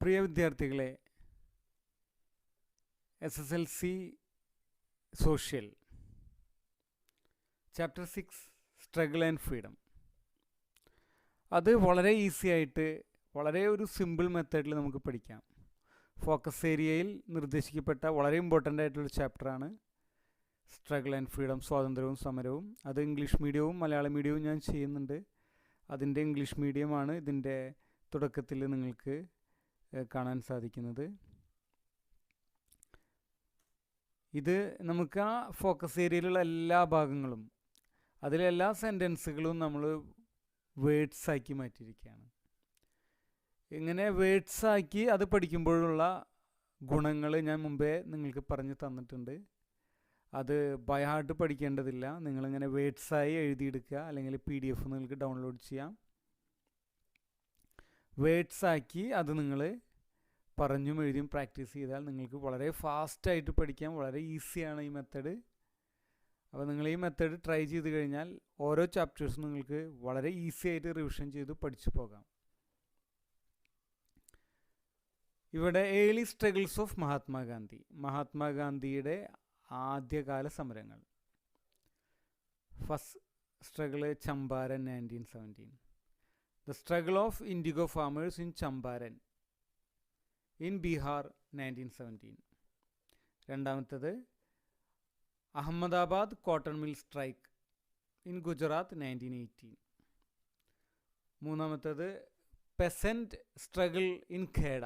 പ്രിയ വിദ്യാർത്ഥികളെ, SSLC social chapter 6 struggle and freedom, അത് വളരെ ഈസി ആയിട്ട് വളരെ ഒരു സിമ്പിൾ മെത്തേഡിൽ നമുക്ക് പഠിക്കാം. ഫോക്കസ് ഏരിയയിൽ നിർദ്ദേശിക്കപ്പെട്ട വളരെ ഇമ്പോർട്ടൻ്റ് ആയിട്ടുള്ളൊരു ചാപ്റ്ററാണ് സ്ട്രഗിൾ ആൻഡ് ഫ്രീഡം, സ്വാതന്ത്ര്യവും സമരവും. അത് ഇംഗ്ലീഷ് മീഡിയവും മലയാളം മീഡിയവും ഞാൻ ചെയ്യുന്നുണ്ട്. അതിൻ്റെ ഇംഗ്ലീഷ് മീഡിയമാണ് ഇതിൻ്റെ തുടക്കത്തിൽ നിങ്ങൾക്ക് കാണാൻ സാധിക്കുന്നത്. ഇത് നമുക്ക് ആ ഫോക്കസ് ഏരിയയിലുള്ള എല്ലാ ഭാഗങ്ങളും അതിലെല്ലാ സെൻറ്റൻസുകളും നമ്മൾ വേർഡ്സാക്കി മാറ്റിയിരിക്കുകയാണ്. ഇങ്ങനെ വേർഡ്സാക്കി അത് പഠിക്കുമ്പോഴുള്ള ഗുണങ്ങൾ ഞാൻ മുമ്പേ നിങ്ങൾക്ക് പറഞ്ഞു തന്നിട്ടുണ്ട്. അത് ബൈ ഹാർട്ട് പഠിക്കേണ്ടതില്ല. നിങ്ങളിങ്ങനെ വേർഡ്സായി എഴുതിയെടുക്കുക, അല്ലെങ്കിൽ PDF നിങ്ങൾക്ക് ഡൗൺലോഡ് ചെയ്യാം. വേർഡ്സാക്കി അത് നിങ്ങൾ പറഞ്ഞും എഴുതിയും പ്രാക്ടീസ് ചെയ്താൽ നിങ്ങൾക്ക് വളരെ ഫാസ്റ്റായിട്ട് പഠിക്കാം. വളരെ ഈസിയാണ് ഈ മെത്തേഡ്. അപ്പോൾ നിങ്ങൾ ഈ മെത്തേഡ് ട്രൈ ചെയ്ത് കഴിഞ്ഞാൽ ഓരോ ചാപ്റ്റേഴ്സും നിങ്ങൾക്ക് വളരെ ഈസി ആയിട്ട് റിവിഷൻ ചെയ്ത് പഠിച്ചു പോകാം. ഇവിടെ ഏർലി സ്ട്രഗിൾസ് ഓഫ് മഹാത്മാഗാന്ധി, മഹാത്മാഗാന്ധിയുടെ ആദ്യകാല സമരങ്ങൾ. First struggle Champaran 1917. The struggle of indigo farmers in Champaran in Bihar 1917. രണ്ടാമത്തേത് Ahmedabad cotton mill strike in Gujarat 1918. മൂന്നാമത്തേത് peasant struggle in Kheda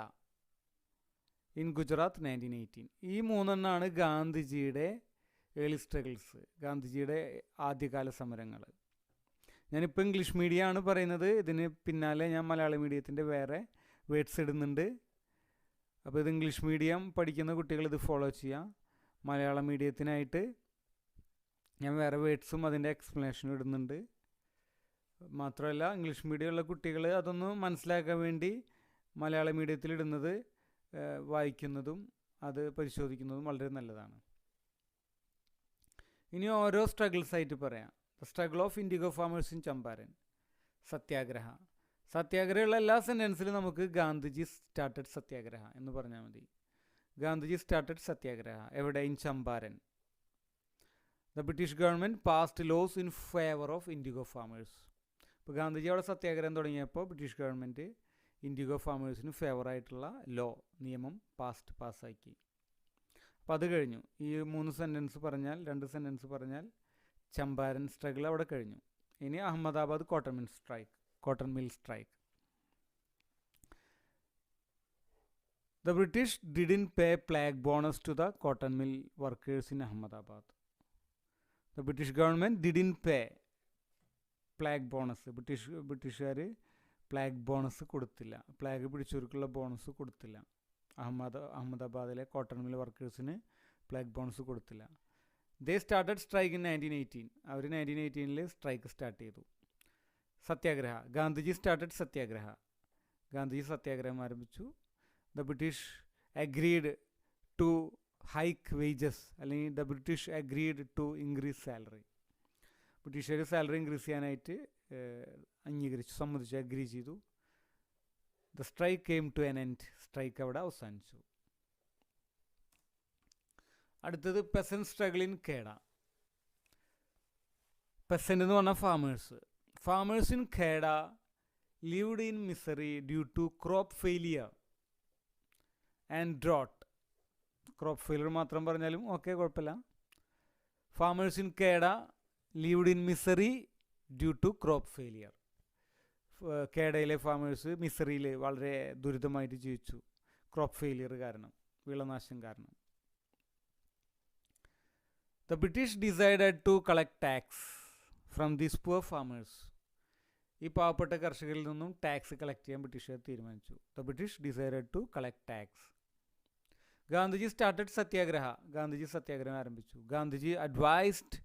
in Gujarat 1918. ഈ മൂന്നെണ്ണമാണ് ഗാന്ധിജിയുടെ ഏർലി സ്ട്രഗിൾസ്, ഗാന്ധിജിയുടെ ആദ്യകാല സമരങ്ങൾ. ഞാനിപ്പോൾ ഇംഗ്ലീഷ് മീഡിയമാണ് പറയുന്നത്. ഇതിന് പിന്നാലെ ഞാൻ മലയാളം മീഡിയത്തിൻ്റെ വേറെ വേർഡ്സ് ഇടുന്നുണ്ട്. അപ്പോൾ ഇത് ഇംഗ്ലീഷ് മീഡിയം പഠിക്കുന്ന കുട്ടികൾ ഇത് ഫോളോ ചെയ്യാം. മലയാളം മീഡിയത്തിനായിട്ട് ഞാൻ വേറെ വേർഡ്സും അതിൻ്റെ എക്സ്പ്ലനേഷനും ഇടുന്നുണ്ട്. മാത്രമല്ല ഇംഗ്ലീഷ് മീഡിയമുള്ള കുട്ടികൾ അതൊന്ന് മനസ്സിലാക്കാൻ വേണ്ടി മലയാളം മീഡിയത്തിൽ ഇടുന്നത് വായിക്കുന്നതും അത് പരിശോധിക്കുന്നതും വളരെ നല്ലതാണ്. ഇനി ഓരോ സ്ട്രഗിൾസ് ആയിട്ട് പറയാം. The struggle of indigo farmers in Champaran, satyagraha. സത്യാഗ്രഹമുള്ള എല്ലാ സെൻറ്റൻസിലും നമുക്ക് ഗാന്ധിജി സ്റ്റാർട്ടഡ് സത്യാഗ്രഹ എന്ന് പറഞ്ഞാൽ മതി. ഗാന്ധിജി സ്റ്റാർട്ടഡ് സത്യാഗ്രഹ എവിടെ? In Champaran. The British government passed laws in favour of indigo farmers. ഇപ്പോൾ ഗാന്ധിജി അവിടെ സത്യാഗ്രഹം തുടങ്ങിയപ്പോൾ ബ്രിട്ടീഷ് ഗവൺമെൻറ് ഇൻഡിഗോ ഫാമേഴ്സിന് ഫേവറായിട്ടുള്ള നിയമം പാസ്സാക്കി. അപ്പോൾ അത് കഴിഞ്ഞു. ഈ 3 സെൻറ്റൻസ് പറഞ്ഞാൽ 2 സെൻറ്റൻസ് പറഞ്ഞാൽ ചമ്പാരൻ സ്ട്രഗിൾ അവിടെ കഴിഞ്ഞു. ഇനി Ahmedabad cotton mill strike. The British didn't pay plague bonus to the cotton mill workers in Ahmedabad. The British government didn't pay plague bonus. ബ്രിട്ടീഷുകാർ പ്ലാഗ് ബോണസ് കൊടുത്തില്ല, പ്ലാഗ് പിടിച്ചവർക്കുള്ള ബോണസ് കൊടുത്തില്ല. അഹമ്മദാബാദിലെ കോട്ടൺ മിൽ വർക്കേഴ്സിന് പ്ലാഗ് ബോണസ് കൊടുത്തില്ല. They started strike in 1918. അവർ 1918 strike start ചെയ്തു. Satyagraha, Gandhiji started satyagraha. Gandhiji സത്യാഗ്രഹം ആരംഭിച്ചു. The British agreed to hike wages, അല്ലെങ്കിൽ the British agreed to increase salary. ബ്രിട്ടീഷുകാർ സാലറി ഇൻക്രീസ് ചെയ്യാനായിട്ട് സമ്മതിച്ചു, അഗ്രി ചെയ്തു. The strike came to an end. Strike അവിടെ അവസാനിച്ചു. അടുത്തത് peasant struggle in Kheda. Peasant എന്ന് പറഞ്ഞാൽ farmers in Kheda lived in misery due to crop failure and drought. Crop failure മാത്രം പറഞ്ഞാലും ഓക്കെ, കുഴപ്പമില്ല. Farmers in Kheda lived in misery due to crop failure. ഖേഡയിലെ farmers മിസറിയിൽ വളരെ ദുരിതമായിട്ട് ജീവിച്ചു, ക്രോപ്പ് ഫെയിലിയർ കാരണം, വിളനാശം കാരണം. The British decided to collect tax from these poor farmers. ഈ പാവപ്പെട്ട കർഷകരിൽ നിന്നും ടാക്സ് കളക്ട് ചെയ്യാൻ ബ്രിട്ടീഷുകാർ തീരുമാനിച്ചു. The British decided to collect tax. Gandhiji started satyagraha. Gandhiji സത്യാഗ്രഹം ആരംഭിച്ചു. Gandhiji advised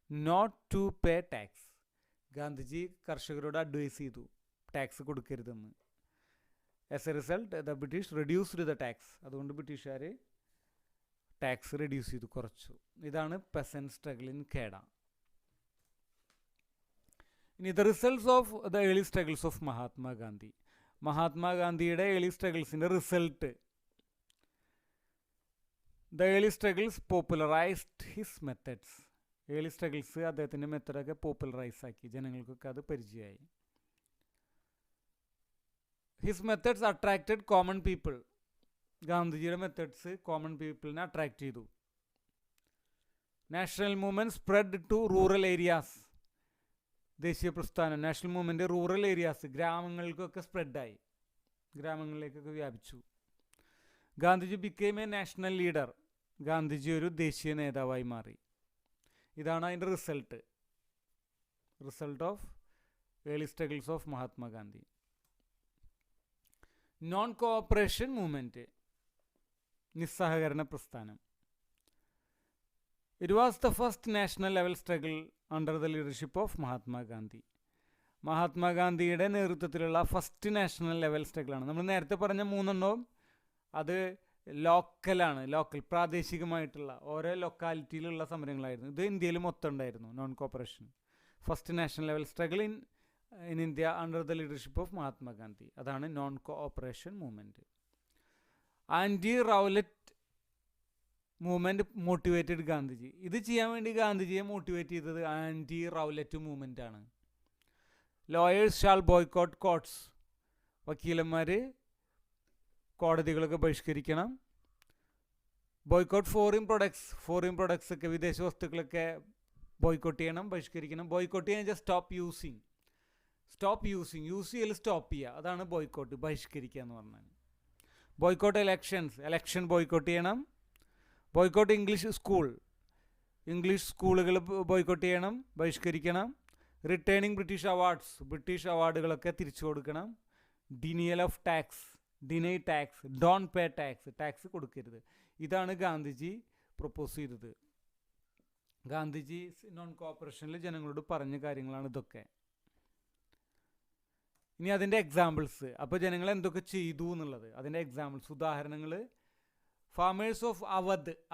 not to pay tax. Gandhiji കർഷകരോട് അഡ്വൈസ് ചെയ്തു ടാക്സ് കൊടുക്കരുതെന്ന്. As a result the British reduced the tax. അതുകൊണ്ട് ബ്രിട്ടീഷുകാർ ടാക്സ് റെഡ്യൂസ് ചെയ്തു, കുറച്ചു. ഇതാണ് പെസൻറ്റ് സ്ട്രഗിൾ ഇൻ ഖേഡ. ഇനി the results of the early struggles of Mahatma Gandhi. മഹാത്മാഗാന്ധിയുടെ ഏർലി സ്ട്രഗിൾസിൻ്റെ result. The early struggles popularised his methods. Early struggles അദ്ദേഹത്തിൻ്റെ മെത്തഡൊക്കെ പോപ്പുലറൈസ് ആക്കി, ജനങ്ങൾക്കൊക്കെ അത് പരിചയമായി. His methods attracted common people. ഗാന്ധിജിയുടെ മെത്തഡ്സ് കോമൺ പീപ്പിളിനെ അട്രാക്റ്റ് ചെയ്തു. National movement spread to rural areas. ദേശീയ പ്രസ്ഥാനം, നാഷണൽ മൂവ്മെൻറ്റ് റൂറൽ ഏരിയാസ്, ഗ്രാമങ്ങൾക്കൊക്കെ സ്പ്രെഡായി, ഗ്രാമങ്ങളിലേക്കൊക്കെ വ്യാപിച്ചു. Gandhiji became a national leader. Gandhiji ഒരു ദേശീയ നേതാവായി മാറി. ഇതാണ് അതിൻ്റെ result of early struggles of Mahatma Gandhi. Non cooperation movement, നിസ്സഹകരണ പ്രസ്ഥാനം. It was the first national level struggle under the leadership of Mahatma Gandhi. മഹാത്മാഗാന്ധിയുടെ നേതൃത്വത്തിലുള്ള ഫസ്റ്റ് നാഷണൽ ലെവൽ സ്ട്രഗിളാണ്. നമ്മൾ നേരത്തെ പറഞ്ഞ മൂന്നെണ്ണവും അത് ലോക്കൽ പ്രാദേശികമായിട്ടുള്ള ഓരോ ലൊക്കാലിറ്റിയിലുള്ള സമരങ്ങളായിരുന്നു. ഇത് ഇന്ത്യയിൽ മൊത്തം ഉണ്ടായിരുന്നു. Non cooperation first national level struggle in India under the leadership of Mahatma Gandhi. അതാണ് non cooperation movement. Anti Rowlatt movement motivated Gandhiji. ഇത് ചെയ്യാൻ വേണ്ടി ഗാന്ധിജിയെ മോട്ടിവേറ്റ് ചെയ്തത് ആൻറ്റി റൗലറ്റ് മൂവ്മെൻ്റ് ആണ്. Lawyers shall boycott courts. വക്കീലന്മാർ കോടതികളൊക്കെ ബഹിഷ്കരിക്കണം. ബോയ്ക്കോട്ട് ഫോറിൻ പ്രൊഡക്ട്സ് ഒക്കെ, വിദേശ വസ്തുക്കളൊക്കെ ബോയ്ക്കോട്ട് ചെയ്യണം, ബഹിഷ്കരിക്കണം. ബോയ്ക്കോട്ട് ചെയ്യാൻ വെച്ചാൽ യൂസ് ചെയ്യൽ സ്റ്റോപ്പ് ചെയ്യുക, അതാണ് ബോയ്ക്കോട്ട്, ബഹിഷ്കരിക്കുക എന്ന് പറഞ്ഞാൽ. ബോയ്ക്കോട്ട് എലക്ഷൻ ബോയ്ക്കോട്ട് ചെയ്യണം. ബോയ്ക്കോട്ട് ഇംഗ്ലീഷ് സ്കൂളുകൾ ബോയ്ക്കോട്ട് ചെയ്യണം, ബഹിഷ്കരിക്കണം. റിട്ടേണിംഗ് ബ്രിട്ടീഷ് അവാർഡുകളൊക്കെ തിരിച്ചു കൊടുക്കണം. Deny tax, don't pay tax കൊടുക്കരുത്. ഇതാണ് ഗാന്ധിജി പ്രൊപ്പോസ് ചെയ്തത്. ഗാന്ധിജി നോൺ കോഓപ്പറേഷനിൽ ജനങ്ങളോട് പറഞ്ഞ കാര്യങ്ങളാണ് ഇതൊക്കെ. ഇനി അതിൻ്റെ എക്സാമ്പിൾസ്, അപ്പോൾ ജനങ്ങൾ എന്തൊക്കെ ചെയ്തു എന്നുള്ളത്, അതിൻ്റെ എക്സാമ്പിൾസ്, ഉദാഹരണങ്ങൾ. ഫാമേഴ്സ് ഓഫ്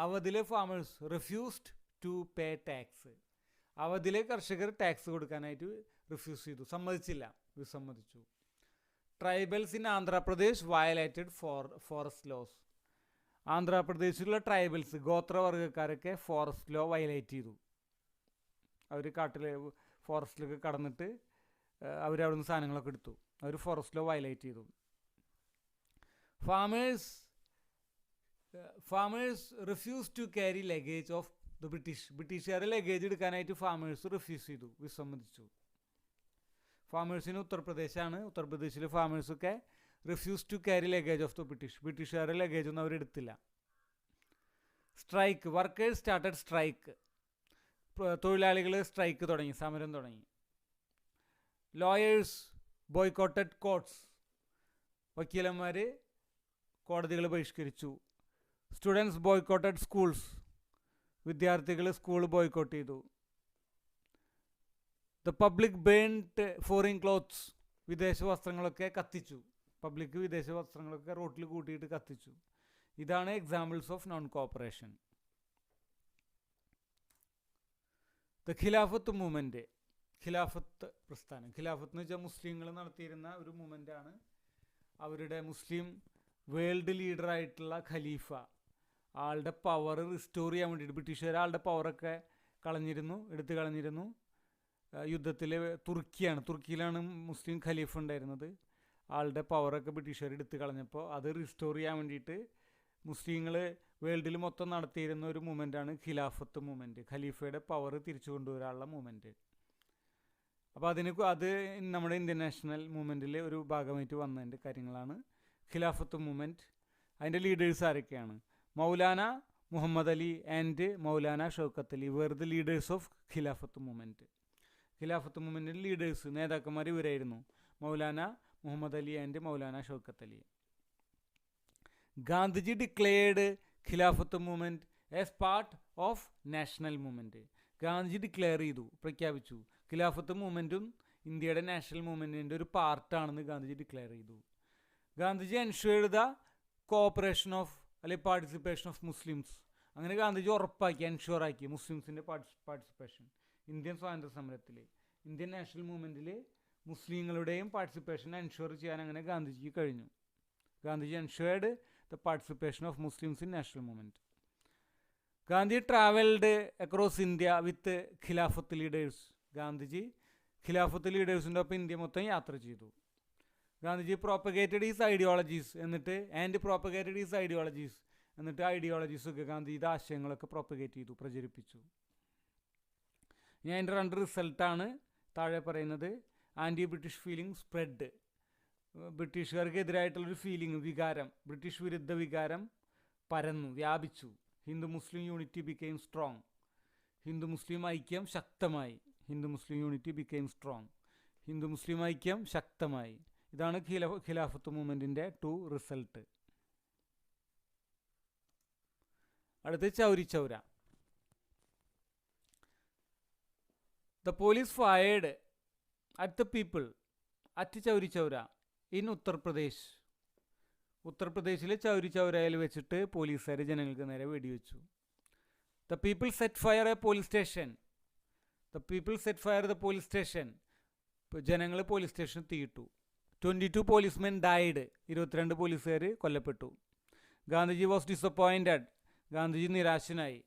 അവധിലെ farmers refused to pay tax. അവധിലെ കർഷകർ ടാക്സ് കൊടുക്കാനായിട്ട് വിസമ്മതിച്ചു. Tribals in Andhra Pradesh violated forest laws. ആന്ധ്രാപ്രദേശിലുള്ള ട്രൈബൽസ്, ഗോത്രവർഗ്ഗക്കാരൊക്കെ ഫോറസ്റ്റ് ലോ വയലേറ്റ് ചെയ്തു. അവർ ഫോറസ്റ്റിലൊക്കെ കടന്നിട്ട് അവരവിടെ നിന്ന് സാധനങ്ങളൊക്കെ എടുത്തു. അവർ ഫോറസ്റ്റ് ലോ വയലേറ്റ് ചെയ്തു. Farmers refuse to carry luggage of the ബ്രിട്ടീഷുകാരെ ലഗേജ് എടുക്കാനായിട്ട് ഫാമേഴ്സ് വിസമ്മതിച്ചു. ഫാമേഴ്സിന് ഉത്തർപ്രദേശിലെ ഫാമേഴ്സൊക്കെ refuse to carry luggage of the ബ്രിട്ടീഷുകാരുടെ ലഗേജ് ഒന്നും അവരെടുത്തില്ല. Strike, workers started strike. തൊഴിലാളികൾ സ്ട്രൈക്ക് തുടങ്ങി, സമരം തുടങ്ങി. Lawyers boycotted courts. വക്കീലന്മാർ കോടതികൾ ബഹിഷ്കരിച്ചു. Students boycotted schools. വിദ്യാർത്ഥികൾ സ്കൂൾ ബോയ്ക്കോട്ട് ചെയ്തു. The public burned foreign clothes. വിദേശ വസ്ത്രങ്ങളൊക്കെ കത്തിച്ചു. വിദേശ വസ്ത്രങ്ങളൊക്കെ റോട്ടിൽ കൂട്ടിയിട്ട് കത്തിച്ചു. ഇതാണ് examples of non cooperation. The Khilafat movement, Khilafat പ്രസ്ഥാനം. ഖിലാഫത്ത് എന്ന് വെച്ചാൽ മുസ്ലിങ്ങൾ നടത്തിയിരുന്ന ഒരു മൂവ്മെൻ്റാണ്. അവരുടെ മുസ്ലിം വേൾഡ് ലീഡറായിട്ടുള്ള ഖലീഫ, ആളുടെ പവർ റിസ്റ്റോർ ചെയ്യാൻ വേണ്ടിയിട്ട്, ബ്രിട്ടീഷുകാർ ആളുടെ പവറൊക്കെ എടുത്തു കളഞ്ഞിരുന്നു. യുദ്ധത്തിൽ തുർക്കിയിലാണ് മുസ്ലിം ഖലീഫ ഉണ്ടായിരുന്നത്. ആളുടെ പവറൊക്കെ ബ്രിട്ടീഷുകാർ എടുത്തു കളഞ്ഞപ്പോൾ അത് റിസ്റ്റോർ ചെയ്യാൻ വേണ്ടിയിട്ട് മുസ്ലിങ്ങൾ വേൾഡിൽ മൊത്തം നടത്തിയിരുന്ന ഒരു മൂവ്മെൻറ്റാണ് ഖിലാഫത്ത് മൂവ്മെൻറ്റ്. ഖലീഫയുടെ പവർ തിരിച്ചു കൊണ്ടുവരാനുള്ള മൂവ്മെൻറ്റ്. അപ്പോൾ അത് നമ്മുടെ ഇന്ത്യൻ നാഷണൽ മൂവ്മെൻറ്റിൽ ഒരു ഭാഗമായിട്ട് വന്നതിൻ്റെ കാര്യങ്ങളാണ് ഖിലാഫത്ത് മൂവ്മെൻറ്റ്. അതിൻ്റെ ലീഡേഴ്സ് ആരൊക്കെയാണ്? Maulana Muhammad Ali and Maulana Shaukat Ali were the leaders of Khilafat movement. Khilafat മൂവ്മെൻറ്റിൻ്റെ ലീഡേഴ്സ്, നേതാക്കന്മാർ ഇവരായിരുന്നു, Maulana Muhammad Ali and Maulana Shaukat Ali. Gandhiji declared Khilafat movement as part of national movement. Gandhiji പ്രഖ്യാപിച്ചു ഖിലാഫത്ത് മൂവ്മെൻറ്റും ഇന്ത്യയുടെ നാഷണൽ മൂവ്മെൻറ്റിൻ്റെ ഒരു പാർട്ടാണെന്ന് ഗാന്ധിജി ഡിക്ലെയർ ചെയ്തു. Gandhiji ensured the cooperation of അല്ലെങ്കിൽ പാർട്ടിസിപ്പേഷൻ ഓഫ് മുസ്ലിംസ്. അങ്ങനെ ഗാന്ധിജി എൻഷുറാക്കി മുസ്ലിംസിൻ്റെ പാർട്ടിസിപ്പേഷൻ ഇന്ത്യൻ സ്വാതന്ത്ര്യ സമരത്തിൽ, ഇന്ത്യൻ നാഷണൽ മൂവ്മെൻറ്റിൽ മുസ്ലിങ്ങളുടെയും പാർട്ടിസിപ്പേഷൻ എൻഷുർ ചെയ്യാൻ അങ്ങനെ ഗാന്ധിജിക്ക് കഴിഞ്ഞു. Gandhiji ensured the participation of Muslims in national movement. Gandhi travelled across India with Khilafat leaders. Gandhiji Khilafat ലീഡേഴ്സിൻ്റെ ഒപ്പം ഇന്ത്യ മൊത്തം യാത്ര ചെയ്തു. ഗാന്ധിജി പ്രോപ്പഗേറ്റഡ് ഈസ് ഐഡിയോളജീസ് എന്നിട്ട് ഐഡിയോളജീസൊക്കെ ഗാന്ധിജിയുടെ ആശയങ്ങളൊക്കെ പ്രോപ്പഗേറ്റ് ചെയ്തു, പ്രചരിപ്പിച്ചു. ഇനി അതിൻ്റെ 2 റിസൾട്ടാണ് താഴെ പറയുന്നത്. Anti British feeling spread. ബ്രിട്ടീഷുകാർക്കെതിരായിട്ടുള്ളൊരു വികാരം, ബ്രിട്ടീഷ് വിരുദ്ധ വികാരം പരന്നു, വ്യാപിച്ചു. Hindu Muslim unity became strong. Hindu മുസ്ലിം ഐക്യം ശക്തമായി. ഇതാണ് ഖിലാഫത്ത് മൂവ്മെൻറ്റിൻ്റെ 2 റിസൾട്ട്. അടുത്ത് Chauri Chaura. The police fired at the people at Chauri Chaura in Uttar Pradesh. ഉത്തർപ്രദേശിലെ ചൗരി ചൗരയിൽ വെച്ചിട്ട് പോലീസുകാർ ജനങ്ങൾക്ക് നേരെ വെടിവെച്ചു. The people set fire a police station. ജനങ്ങൾ പോലീസ് സ്റ്റേഷൻ തീയിട്ടു. 22 പോലീസ്മെൻ ഡൈഡ്. 22 പോലീസുകാർ കൊല്ലപ്പെട്ടു. Gandhiji was disappointed. ഗാന്ധിജി നിരാശനായി.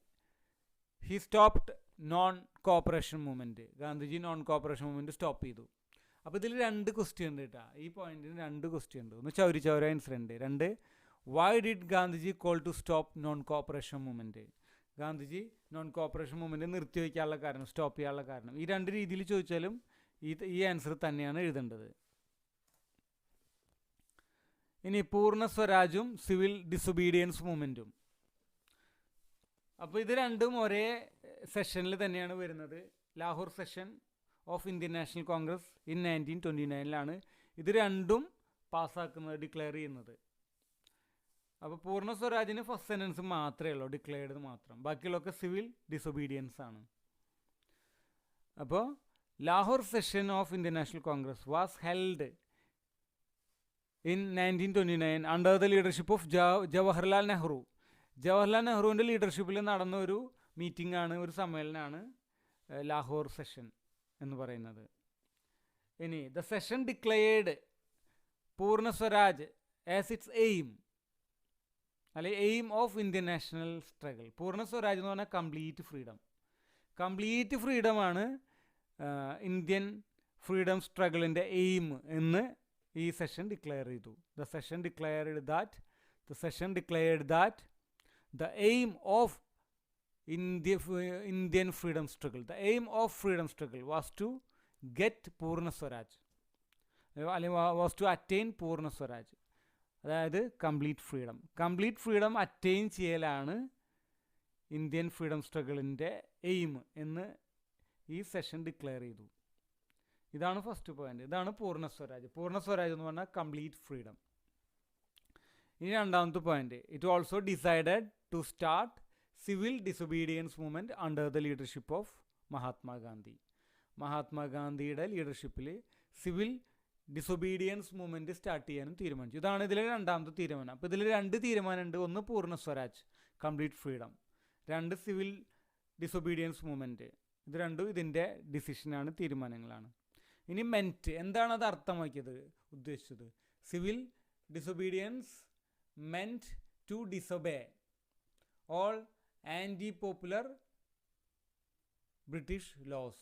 He stopped non cooperation movement. Gandhiji non cooperation movement stop ചെയ്തു. അപ്പോൾ ഇതിൽ 2 ക്വസ്റ്റ്യൻ ഉണ്ട് കേട്ടോ. ഈ പോയിന്റിന് 2 ക്വസ്റ്റ്യൻ ഉണ്ട്. ഒന്ന് Chauri Chaura incident. 2 why did Gandhiji call to stop non cooperation movement. Gandhiji non cooperation movement നിർത്തിവെക്കാനുള്ള കാരണം, സ്റ്റോപ്പ് ചെയ്യാനുള്ള കാരണം. ഈ 2 രീതിയിൽ ചോദിച്ചാലും ഈ ആൻസർ തന്നെയാണ് എഴുതേണ്ടത്. ഇനി പൂർണ്ണ സ്വരാജും സിവിൽ ഡിസൊബീഡിയൻസ് മൂവ്മെൻറ്റും. അപ്പോൾ ഇത് 2ഉം ഒരേ സെഷനിൽ തന്നെയാണ് വരുന്നത്. Lahore session of Indian National Congress in 1929 ഇത് 2ഉം പാസ്സാക്കുന്നത്, ഡിക്ലെയർ ചെയ്യുന്നത്. അപ്പോൾ പൂർണ്ണ സ്വരാജിന് ഫസ്റ്റ് സെൻറ്റൻസ് മാത്രമേ ഉള്ളൂ, ഡിക്ലെയർഡ് മാത്രം. ബാക്കിയുള്ളതൊക്കെ സിവിൽ ഡിസൊബീഡിയൻസ് ആണ്. അപ്പോൾ Lahore session of Indian National Congress was held in 1929 under the leadership of Jawaharlal Nehru. Jawaharlal നെഹ്റുവിൻ്റെ ലീഡർഷിപ്പിൽ നടന്ന ഒരു മീറ്റിംഗ് ആണ്, ഒരു സമ്മേളനമാണ് ലാഹോർ സെഷൻ എന്ന് പറയുന്നത്. ഇനി ദ സെഷൻ ഡിക്ലെയർഡ് പൂർണ്ണ സ്വരാജ് ആസ് ഇറ്റ്സ് എയിം, അല്ലെങ്കിൽ aim of Indian national struggle. പൂർണ്ണ സ്വരാജ് എന്ന് പറഞ്ഞാൽ കംപ്ലീറ്റ് ഫ്രീഡമാണ് ഇന്ത്യൻ ഫ്രീഡം സ്ട്രഗിളിൻ്റെ എയിം എന്ന് ഈ സെഷൻ ഡിക്ലെയർ ചെയ്തു. The session declared that the aim of Indian freedom struggle was to get Purna Swaraj, was to attain Purna Swaraj, അതായത് complete freedom attain ചെയ്യലാണ് Indian freedom സ്ട്രഗിളിൻ്റെ aim എന്ന് ഈ session declare ചെയ്തു. ഇതാണ് first point. ഇതാണ് പൂർണ്ണ സ്വരാജ് എന്ന് പറഞ്ഞാൽ കംപ്ലീറ്റ് ഫ്രീഡം. ഇനി രണ്ടാമത്തെ point, it also decided to start civil disobedience movement under the leadership of മഹാത്മാഗാന്ധിയുടെ ലീഡർഷിപ്പിൽ സിവിൽ ഡിസൊബീഡിയൻസ് മൂവ്മെൻറ്റ് സ്റ്റാർട്ട് ചെയ്യാനും തീരുമാനിച്ചു. ഇതാണ് ഇതിലെ രണ്ടാമത്തെ തീരുമാനം. അപ്പോൾ ഇതിൽ 2 തീരുമാനമുണ്ട്. ഒന്ന് പൂർണ്ണ Swaraj, complete freedom. 2 civil disobedience movement. ഇത് 2ഉം ഇതിൻ്റെ ഡിസിഷനാണ്, തീരുമാനങ്ങളാണ്. ഇനി മെൻറ്റ്, എന്താണ് അത് ഉദ്ദേശിച്ചത്? Civil disobedience meant to disobey all anti-popular British laws.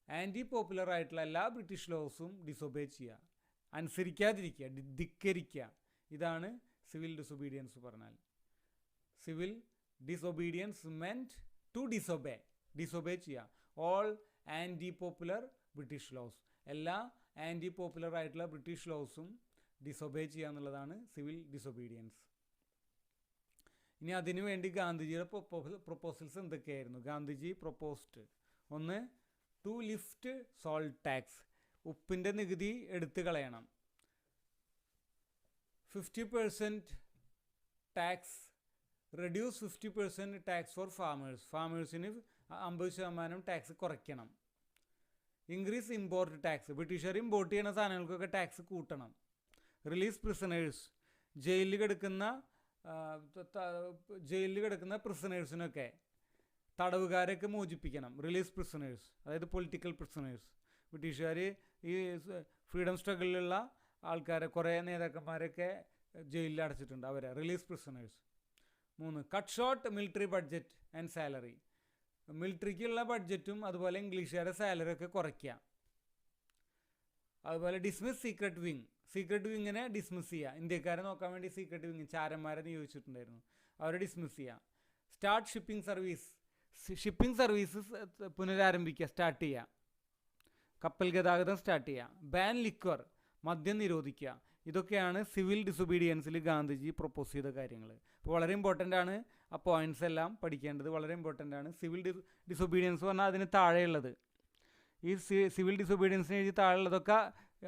Anti popular ആയിട്ടുള്ള എല്ലാ ബ്രിട്ടീഷ് ലോസും ഡിസൊബേ ചെയ്യുക, അനുസരിക്കാതിരിക്കുക, ധിക്കരിക്കുക. ഇതാണ് സിവിൽ ഡിസൊബീഡിയൻസ് പറഞ്ഞാൽ. Civil disobedience meant to disobey ചെയ്യുക ഓൾ ആൻറ്റി-പോപ്പുലർ ബ്രിട്ടീഷ് ലോസ്. എല്ലാ ആൻറ്റി-പോപ്പുലർ ആയിട്ടുള്ള ബ്രിട്ടീഷ് ലോസും ഡിസൊബേ ചെയ്യുക എന്നുള്ളതാണ് സിവിൽ ഡിസൊബീഡിയൻസ്. ഇനി അതിനുവേണ്ടി ഗാന്ധിജിയുടെ പ്രൊപ്പോസൽസ് എന്തൊക്കെയായിരുന്നു? ഗാന്ധിജി പ്രൊപ്പോസ്ഡ്, ഒന്ന്, ടു ലിഫ്റ്റ് സോൾട്ട് ടാക്സ്, ഉപ്പിൻ്റെ നികുതി എടുത്തു കളയണം. 50% ടാക്സ്, റെഡ്യൂസ് 50% ടാക്സ് ഫോർ ഫാമേഴ്സിന് 50% ടാക്സ് കുറയ്ക്കണം. ഇൻക്രീസ് ഇമ്പോർട്ട് ടാക്സ്, ബ്രിട്ടീഷുകാർ ഇമ്പോർട്ട് ചെയ്യുന്ന സാധനങ്ങൾക്കൊക്കെ ടാക്സ് കൂട്ടണം. റിലീസ് പ്രിസണേഴ്സ്, ജയിലിൽ കിടക്കുന്ന പ്രിസണേഴ്സിനൊക്കെ, തടവുകാരൊക്കെ മോചിപ്പിക്കണം. റിലീസ് പ്രിസണേഴ്സ്, അതായത് പൊളിറ്റിക്കൽ പ്രിസണേഴ്സ്. ബ്രിട്ടീഷുകാർ ഈ ഫ്രീഡം സ്ട്രഗിളിലുള്ള ആൾക്കാരെ, കുറേ നേതാക്കന്മാരൊക്കെ ജയിലിൽ അടച്ചിട്ടുണ്ട്. അവരെ release prisoners. 3, cut short military budget and salary. മിലിറ്ററിക്കുള്ള ബഡ്ജറ്റും അതുപോലെ ഇംഗ്ലീഷുകാരുടെ സാലറി ഒക്കെ കുറയ്ക്കുക. അതുപോലെ ഡിസ്മിസ് സീക്രട്ട് വിങ്. സീക്രട്ട് വിങ്ങിനെ ഡിസ്മിസ് ചെയ്യുക. ഇന്ത്യക്കാരെ നോക്കാൻ വേണ്ടി സീക്രട്ട് വിങ് ചാരന്മാരെ നിയോഗിച്ചിട്ടുണ്ടായിരുന്നു, അവരെ ഡിസ്മിസ് ചെയ്യുക. Start shipping service. Shipping services പുനരാരംഭിക്കുക, സ്റ്റാർട്ട് ചെയ്യുക. കപ്പൽ ഗതാഗതം സ്റ്റാർട്ട് ചെയ്യുക. ബാൻ ലിക്വർ, മദ്യം നിരോധിക്കുക. ഇതൊക്കെയാണ് സിവിൽ ഡിസൊബീഡിയൻസിൽ ഗാന്ധിജി പ്രൊപ്പോസ് ചെയ്ത കാര്യങ്ങൾ. അപ്പോൾ വളരെ ഇമ്പോർട്ടൻ്റ് ആണ്, ആ പോയിൻറ്റ്സ് എല്ലാം പഠിക്കേണ്ടത് വളരെ ഇമ്പോർട്ടൻ്റ് ആണ്. സിവിൽ ഡിസൊബീഡിയൻസ് പറഞ്ഞാൽ അതിന് താഴെയുള്ളത്, ഈ സിവിൽ ഡിസൊബീഡിയൻസിന് എഴുതി താഴെയുള്ളതൊക്കെ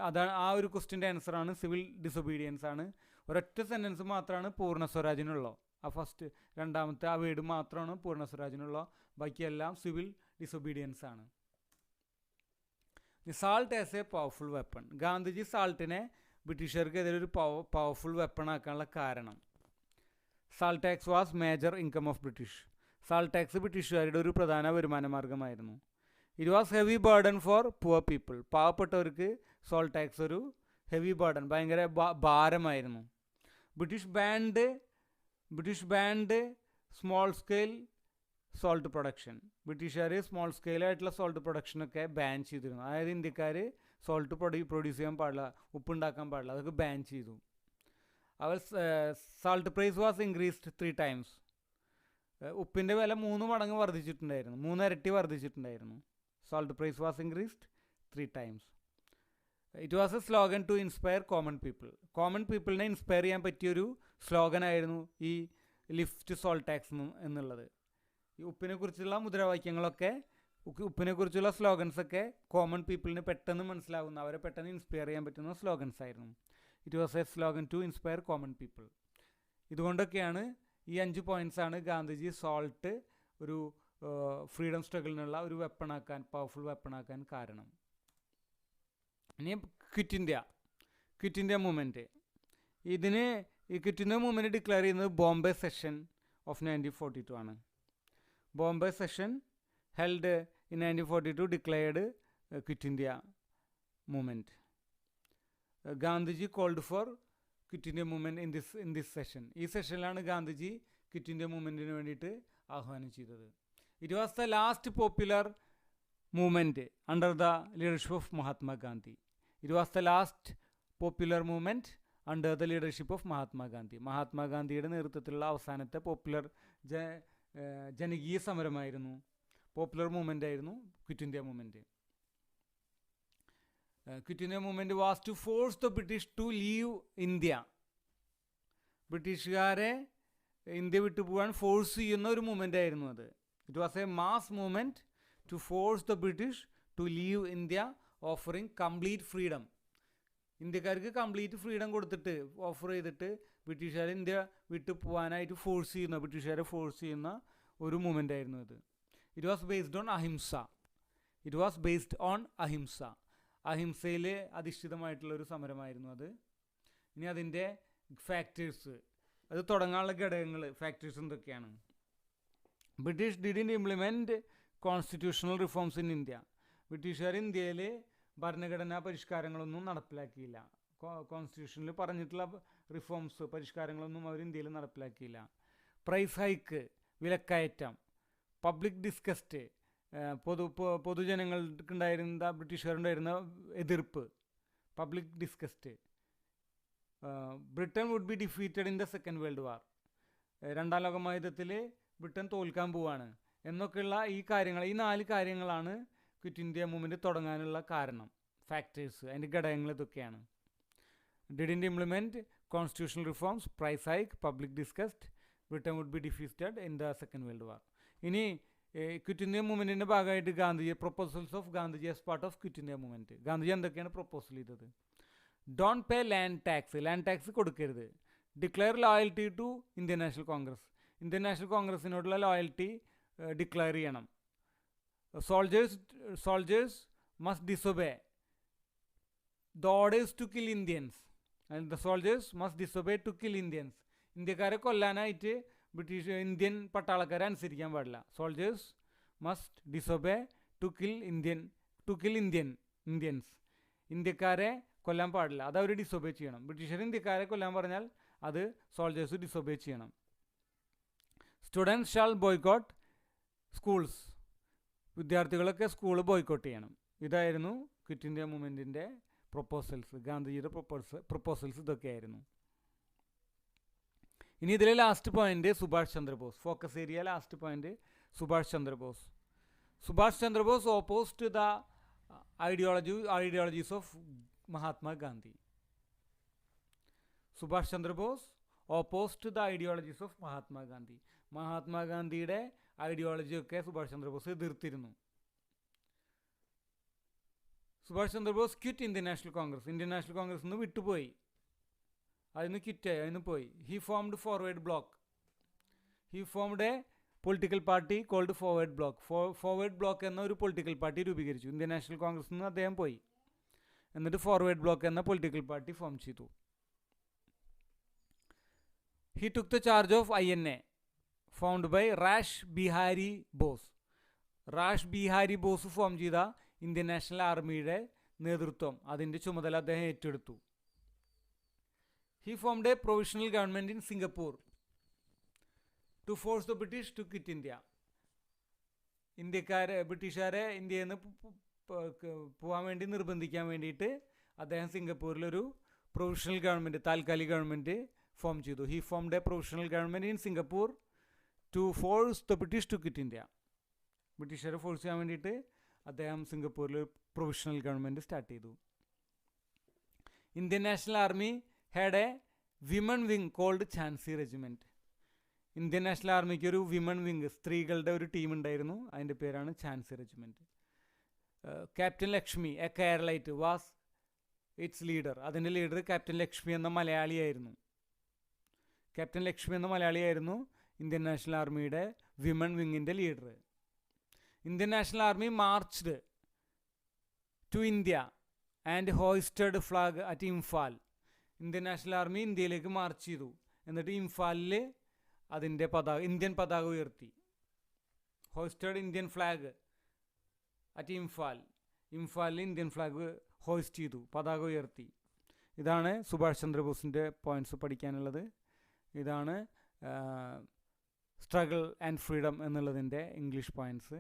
അതാണ്. ആ ഒരു ക്വസ്റ്റ്യൻ്റെ ആൻസറാണ് സിവിൽ ഡിസൊബീഡിയൻസ് ആണ്. ഒരൊറ്റ സെൻറ്റൻസ് മാത്രമാണ് പൂർണ്ണ സ്വരാജിനുള്ളൂ. ആ ഫസ്റ്റ് രണ്ടാമത്തെ ആ വേർഡ് മാത്രമാണ് പൂർണ്ണ സ്വരാജിനുള്ളൂ. ബാക്കിയെല്ലാം സിവിൽ ഡിസൊബീഡിയൻസ് ആണ്. Salt as a powerful weapon. Gandhiji സാൾട്ടിനെ ബ്രിട്ടീഷുകാർക്കെതിരെ ഒരു പവർഫുൾ വെപ്പൺ ആക്കാനുള്ള കാരണം, salt tax was major income of British. Salt tax ബ്രിട്ടീഷുകാരുടെ ഒരു പ്രധാന വരുമാന മാർഗമായിരുന്നു. It was heavy burden for poor people. പാവപ്പെട്ടവർക്ക് സോൾട്ട് ടാക്സ് ഒരു ഹെവി ബർഡൻ, ഭയങ്കര ഭാരമായിരുന്നു. British banned small scale salt production. ബ്രിട്ടീഷുകാർ സ്മോൾ സ്കെയിലായിട്ടുള്ള സോൾട്ട് പ്രൊഡക്ഷനൊക്കെ ബാൻ ചെയ്തിരുന്നു. അതായത് ഇന്ത്യക്കാർ സോൾട്ട് പ്രൊഡ്യൂസ് ചെയ്യാൻ പാടില്ല, ഉപ്പുണ്ടാക്കാൻ പാടില്ല, അതൊക്കെ ബാൻ ചെയ്തു. അവർ salt price was increased 3 times. ഉപ്പിൻ്റെ വില 3 മടങ്ങ് വർദ്ധിച്ചിട്ടുണ്ടായിരുന്നു, 3 ഇരട്ടി വർദ്ധിച്ചിട്ടുണ്ടായിരുന്നു. Salt price was increased 3 times. It was a slogan to inspire common people. Common പീപ്പിളിനെ ഇൻസ്പയർ ചെയ്യാൻ പറ്റിയൊരു സ്ലോഗനായിരുന്നു ഈ ലിഫ്റ്റ് സോൾട്ട് ടാക്സ് എന്നുള്ളത്. ഈ ഉപ്പിനെക്കുറിച്ചുള്ള മുദ്രാവാക്യങ്ങളൊക്കെ, ഉപ്പിനെക്കുറിച്ചുള്ള സ്ലോഗൻസൊക്കെ കോമൺ പീപ്പിളിന് പെട്ടെന്ന് മനസ്സിലാവുന്ന, അവരെ പെട്ടെന്ന് ഇൻസ്പയർ ചെയ്യാൻ പറ്റുന്ന സ്ലോഗൻസ് ആയിരുന്നു. It was a slogan to inspire common people. ഇതുകൊണ്ടൊക്കെയാണ് ഈ 5 പോയിൻറ്റ്സാണ് ഗാന്ധിജി സോൾട്ട് ഒരു ഫ്രീഡം സ്ട്രഗിളിനുള്ള ഒരു വെപ്പണാക്കാൻ, പവർഫുൾ വെപ്പണാക്കാൻ കാരണം. ഇനി ക്വിറ്റ് ഇന്ത്യ മൂവ്മെൻറ്റ്. ഈ ക്വിറ്റ് ഇന്ത്യ മൂവ്മെൻറ്റ് ഡിക്ലെയർ ചെയ്യുന്നത് ബോംബെ സെഷൻ ഓഫ് 1942 ആണ്. Bombay session held in 1942 declared quit India movement. Gandhiji called for quit India movement in this session. ഈ സെഷനിലാണ് ഗാന്ധിജി ക്വിറ്റ് ഇന്ത്യ മൂവ്മെൻറ്റിന് വേണ്ടിയിട്ട് ആഹ്വാനം ചെയ്തത്. It was the last popular movement under the leadership of Mahatma Gandhi. It was the last popular movement under the leadership of Mahatma Gandhi. മഹാത്മാഗാന്ധിയുടെ നേതൃത്വത്തിലുള്ള അവസാനത്തെ popular ജനകീയ സമരമായിരുന്നു, പോപ്പുലർ മൂവ്മെൻ്റ് ആയിരുന്നു quit India movement. Quit India movement was to force the British to leave India. ബ്രിട്ടീഷുകാരെ India വിട്ടു പോകാൻ force ചെയ്യുന്ന ഒരു മൂവ്മെൻ്റ് ആയിരുന്നു അത്. It was a mass movement to force the British to leave India, offering complete freedom. ഇന്ത്യക്കാർക്ക് complete freedom കൊടുത്തിട്ട്, offer ചെയ്തിട്ട് ബ്രിട്ടീഷുകാർ ഇന്ത്യ വിട്ടു പോകാനായിട്ട് ബ്രിട്ടീഷുകാരെ ഫോഴ്സ് ചെയ്യുന്ന ഒരു മൂവ്മെൻ്റ് ആയിരുന്നു ഇത്. ഇറ്റ് വാസ് ബേസ്ഡ് ഓൺ അഹിംസ. അഹിംസയിൽ അധിഷ്ഠിതമായിട്ടുള്ളൊരു സമരമായിരുന്നു അത്. ഇനി അതിൻ്റെ ഫാക്ടേഴ്സ്, അത് തുടങ്ങാനുള്ള ഘടകങ്ങൾ, ഫാക്ടേഴ്സ് എന്തൊക്കെയാണ്? British didn't implement constitutional reforms in India. ബ്രിട്ടീഷുകാർ ഇന്ത്യയിൽ ഭരണഘടനാ പരിഷ്കാരങ്ങളൊന്നും നടപ്പിലാക്കിയില്ല. കോൺസ്റ്റിറ്റ്യൂഷനിൽ പറഞ്ഞിട്ടുള്ള റിഫോംസ്, പരിഷ്കാരങ്ങളൊന്നും അവർ ഇന്ത്യയിൽ നടപ്പിലാക്കിയില്ല. പ്രൈസ് ഹൈക്ക്, വിലക്കയറ്റം. പബ്ലിക് ഡിസ്കസ്റ്റ്, പൊതുജനങ്ങൾക്കുണ്ടായിരുന്ന, ബ്രിട്ടീഷുകാരുണ്ടായിരുന്ന എതിർപ്പ്. Public disgust. Britain would be defeated in the second world war. 2ാം ലോക മഹായുദ്ധത്തിൽ ബ്രിട്ടൻ തോൽക്കാൻ പോവാണ് എന്നൊക്കെയുള്ള ഈ 4 കാര്യങ്ങളാണ് ക്വിറ്റ് ഇന്ത്യ മൂവ്മെൻറ്റ് തുടങ്ങാനുള്ള കാരണം, ഫാക്ടേഴ്സ്, അതിൻ്റെ ഘടകങ്ങൾ ഇതൊക്കെയാണ്. Didn't implement constitutional reforms, price hike, public discussed, Britain would be defeated in the second world war. ഇനി ക്വിറ്റ് ഇന്ത്യ മൂവ്മെൻറ്റിൻ്റെ ഭാഗമായിട്ട് proposals of Gandhiji as part of quit India movement. Gandhiji എന്തൊക്കെയാണ് proposal ചെയ്തത്? ഡോണ്ട് പേ ലാൻഡ് ടാക്സ് കൊടുക്കരുത്. Declare loyalty to Indian National Congress. Indian National കോൺഗ്രസിനോടുള്ള loyalty declare ചെയ്യണം. Soldiers must disobey the orders to kill Indians, and the soldiers must disobey to kill Indians. ഇന്ത്യക്കാരെ കൊല്ലാനായിട്ട് Indian പട്ടാളക്കാരെ അനുസരിക്കാൻ പാടില്ല. Soldiers must disobey to kill Indian Indians. ഇന്ത്യക്കാരെ കൊല്ലാൻ പാടില്ല, അത് അവർ ഡിസൊബേ ചെയ്യണം. ബ്രിട്ടീഷർ ഇന്ത്യക്കാരെ കൊല്ലാൻ പറഞ്ഞാൽ അത് സോൾജേഴ്സ് ഡിസൊബേ ചെയ്യണം. സ്റ്റുഡൻസ് ഷാൾ ബോയ്ക്കോട്ട് സ്കൂൾസ്, വിദ്യാർത്ഥികളൊക്കെ സ്കൂൾ ബോയ്ക്കോട്ട് ചെയ്യണം. ഇതായിരുന്നു ക്വിറ്റ് ഇന്ത്യ മൂവ്മെൻറ്റിൻ്റെ പ്രൊപ്പോസൽസ്, ഗാന്ധിജിയുടെ പ്രൊപ്പോസൽസ് ഇതൊക്കെയായിരുന്നു. ഇനി ഇതിലെ last point Subhash Chandra Bose, focus area last point Subhash Chandra Bose. Subhash Chandra Bose opposed the ideologies of Mahatma Gandhi. Subhash Chandra Bose opposed the ideologies of Mahatma Gandhi. മഹാത്മാഗാന്ധിയുടെ ഐഡിയോളജിയൊക്കെ സുഭാഷ് ചന്ദ്രബോസ് എതിർത്തിരുന്നു. Subhash Chandra Bose quit Indian National Congress, Indian National Congress നിന്ന് വിട്ടുപോയി, അതിന് ക്വിറ്റായി, അതിന് പോയി. He formed forward bloc. He formed a political party called forward bloc. Forward bloc എന്ന ഒരു പൊളിറ്റിക്കൽ പാർട്ടി രൂപീകരിച്ചു. ഇന്ത്യൻ നാഷണൽ കോൺഗ്രസിൽ നിന്ന് അദ്ദേഹം പോയി, എന്നിട്ട് ഫോർവേഡ് ബ്ലോക്ക് എന്ന പൊളിറ്റിക്കൽ പാർട്ടി ഫോം ചെയ്തു. He took the charge of INA formed by Rash Behari Bose. Rash Behari Bose form ചെയ്ത ഇന്ത്യൻ നാഷണൽ ആർമിയുടെ നേതൃത്വം, അതിൻ്റെ ചുമതല അദ്ദേഹം ഏറ്റെടുത്തു. He formed a provisional government in Singapore to force the British to quit India. ബ്രിട്ടീഷുകാരെ ഇന്ത്യയിൽ നിന്ന് പോകാൻ വേണ്ടി നിർബന്ധിക്കാൻ വേണ്ടിയിട്ട് അദ്ദേഹം സിംഗപ്പൂരിലൊരു പ്രൊവിഷണൽ ഗവൺമെൻറ്, താൽക്കാലിക ഗവൺമെൻറ് ഫോം ചെയ്തു. He formed a provisional government in Singapore to force the British to quit India. ബ്രിട്ടീഷുകാരെ ഫോഴ്സ് ചെയ്യാൻ വേണ്ടിയിട്ട് അദ്ദേഹം സിംഗപ്പൂരിൽ പ്രൊവിഷണൽ ഗവൺമെൻറ് സ്റ്റാർട്ട് ചെയ്തു. Indian National Army had a women wing called Jhansi regiment. Indian National ആർമിക്ക് ഒരു women wing, സ്ത്രീകളുടെ ഒരു ടീം ഉണ്ടായിരുന്നു, അതിൻ്റെ പേരാണ് Jhansi regiment. Captain Lakshmi a Keralite was it's leader. അതിൻ്റെ ലീഡർ ക്യാപ്റ്റൻ ലക്ഷ്മി എന്ന മലയാളിയായിരുന്നു. ക്യാപ്റ്റൻ ലക്ഷ്മി എന്ന മലയാളിയായിരുന്നു ഇന്ത്യൻ നാഷണൽ ആർമിയുടെ വിമൺ വിങ്ങിൻ്റെ leader. Indian National Army marched to India and hoisted flag at Imphal. Indian National Army ഇന്ത്യയിലേക്ക് മാർച്ച് ചെയ്തു, എന്നിട്ട് ഇംഫാലിൽ അതിൻ്റെ ഇന്ത്യൻ പതാക ഉയർത്തി. Hoisted Indian flag at Imphal. ഇംഫാലിൽ ഇന്ത്യൻ ഫ്ലാഗ് ഹോയിസ്റ്റ് ചെയ്തു, പതാക ഉയർത്തി. ഇതാണ് സുഭാഷ് ചന്ദ്രബോസിൻ്റെ പോയിൻറ്റ്സ് പഠിക്കാനുള്ളത്. ഇതാണ് സ്ട്രഗിൾ ആൻഡ് ഫ്രീഡം എന്നുള്ളതിൻ്റെ ഇംഗ്ലീഷ് പോയിൻറ്റ്സ്.